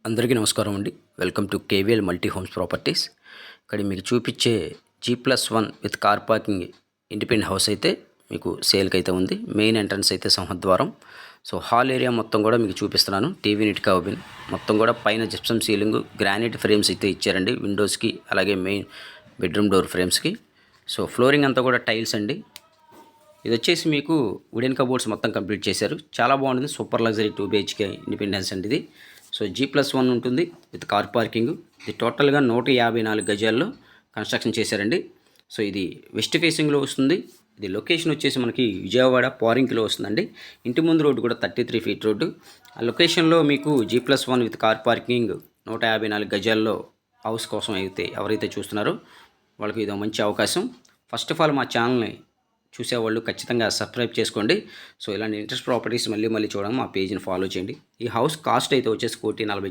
అందరికీ నమస్కారం అండి. Welcome to KVL multi homes properties. ఇక్కడ మీకు చూపించే G+1 with car parking independent house అయితే మీకు సేల్కి అయితే ఉంది. మెయిన్ ఎంట్రన్స్ అయితే సింహద్వారం. సో హాల్ ఏరియా మొత్తం కూడా మీకు చూపిస్తున్నాను. టీవీ యూనిట్ కాబిన్ మొత్తం కూడా పైన జిప్సమ్ సీలింగ్, గ్రానైట్ ఫ్రేమ్స్ అయితే ఇచ్చారండి విండోస్కి, అలాగే మెయిన్ బెడ్రూమ్ డోర్ ఫ్రేమ్స్కి. సో ఫ్లోరింగ్ అంతా కూడా టైల్స్ అండి. ఇది వచ్చేసి మీకు వుడెన్ కబోర్డ్స్ మొత్తం కంప్లీట్ చేశారు. చాలా బాగుంటుంది. సూపర్ లగ్జరీ 2 BHK ఇండిపెండెన్స్ అండి ఇది. సో G+1 ఉంటుంది విత్ కార్ పార్కింగ్. ఇది టోటల్గా 154 గజాల్లో కన్స్ట్రక్షన్ చేశారండి. సో ఇది వెస్ట్ ఫేసింగ్లో వస్తుంది. ఇది లొకేషన్ వచ్చేసి మనకి విజయవాడ పారింగ్లో వస్తుందండి. ఇంటి ముందు రోడ్డు కూడా 33 ఫీట్ రోడ్డు. ఆ లొకేషన్లో మీకు G+1 విత్ కార్ పార్కింగ్ 154 గజాల్లో హౌస్ కోసం అయితే ఎవరైతే చూస్తున్నారో వాళ్ళకి ఇది మంచి అవకాశం. ఫస్ట్ ఆఫ్ ఆల్ మా ఛానల్ని చూసేవాళ్ళు ఖచ్చితంగా సబ్స్క్రైబ్ చేసుకోండి. సో ఇలాంటి ఇంట్రెస్ట్ ప్రాపర్టీస్ మళ్ళీ చూడడం మా పేజ్ని ఫాలో చేయండి. ఈ హౌస్ కాస్ట్ అయితే వచ్చేసి 1,40,00,000